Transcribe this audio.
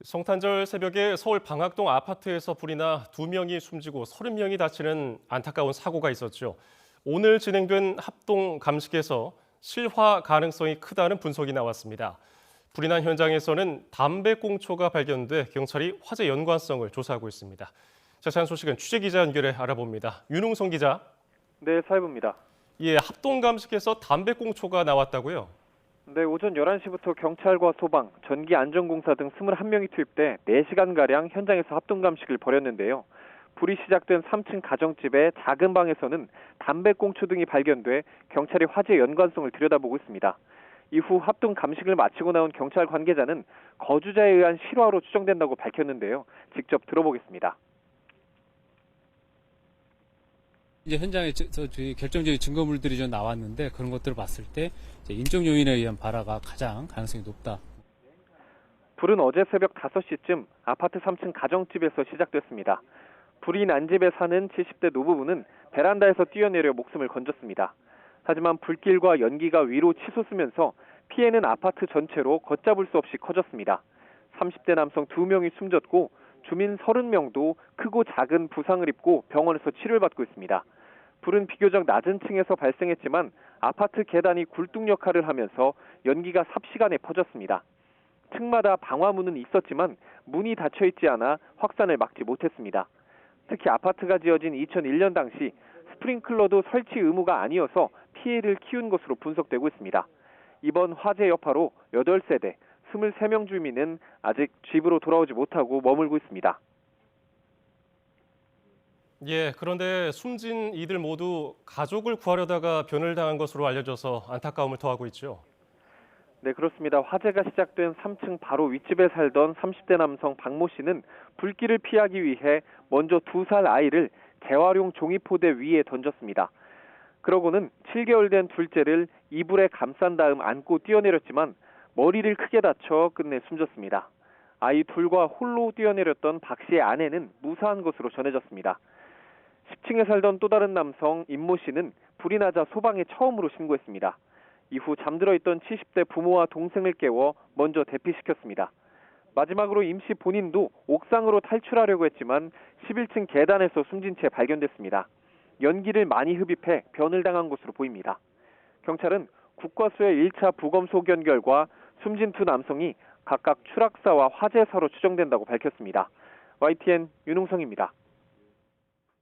성탄절 새벽에 서울 방학동 아파트에서 불이 나 2명이 숨지고 30명이 다치는 안타까운 사고가 있었죠. 오늘 진행된 합동 감식에서 실화 가능성이 크다는 분석이 나왔습니다. 불이 난 현장에서는 담배꽁초가 발견돼 경찰이 화재 연관성을 조사하고 있습니다. 자세한 소식은 취재기자 연결해 알아봅니다. 윤웅성 기자. 네, 사회부입니다. 예, 합동 감식에서 담배꽁초가 나왔다고요? 네, 오전 11시부터 경찰과 소방, 전기안전공사 등 21명이 투입돼 4시간가량 현장에서 합동감식을 벌였는데요. 불이 시작된 3층 가정집의 작은 방에서는 담배꽁초 등이 발견돼 경찰이 화재 연관성을 들여다보고 있습니다. 이후 합동감식을 마치고 나온 경찰 관계자는 거주자에 의한 실화로 추정된다고 밝혔는데요. 직접 들어보겠습니다. 이제 현장에서 저희 결정적인 증거물들이 좀 나왔는데 그런 것들을 봤을 때 인적 요인에 의한 발화가 가장 가능성이 높다. 불은 어제 새벽 5시쯤 아파트 3층 가정집에서 시작됐습니다. 불이 난 집에 사는 70대 노부부는 베란다에서 뛰어내려 목숨을 건졌습니다. 하지만 불길과 연기가 위로 치솟으면서 피해는 아파트 전체로 걷잡을 수 없이 커졌습니다. 30대 남성 2명이 숨졌고 주민 30명도 크고 작은 부상을 입고 병원에서 치료를 받고 있습니다. 불은 비교적 낮은 층에서 발생했지만 아파트 계단이 굴뚝 역할을 하면서 연기가 삽시간에 퍼졌습니다. 층마다 방화문은 있었지만 문이 닫혀 있지 않아 확산을 막지 못했습니다. 특히 아파트가 지어진 2001년 당시 스프링클러도 설치 의무가 아니어서 피해를 키운 것으로 분석되고 있습니다. 이번 화재 여파로 8세대, 23명 주민은 아직 집으로 돌아오지 못하고 머물고 있습니다. 예, 그런데 숨진 이들 모두 가족을 구하려다가 변을 당한 것으로 알려져서 안타까움을 더하고 있죠. 네, 그렇습니다. 화재가 시작된 3층 바로 윗집에 살던 30대 남성 박모 씨는 불길을 피하기 위해 먼저 2살 아이를 재활용 종이포대 위에 던졌습니다. 그러고는 7개월 된 둘째를 이불에 감싼 다음 안고 뛰어내렸지만 머리를 크게 다쳐 끝내 숨졌습니다. 아이 둘과 홀로 뛰어내렸던 박 씨의 아내는 무사한 것으로 전해졌습니다. 10층에 살던 또 다른 남성 임모 씨는 불이 나자 소방에 처음으로 신고했습니다. 이후 잠들어 있던 70대 부모와 동생을 깨워 먼저 대피시켰습니다. 마지막으로 임 씨 본인도 옥상으로 탈출하려고 했지만 11층 계단에서 숨진 채 발견됐습니다. 연기를 많이 흡입해 변을 당한 것으로 보입니다. 경찰은 국과수의 1차 부검 소견 결과 숨진 두 남성이 각각 추락사와 화재사로 추정된다고 밝혔습니다. YTN 윤웅성입니다.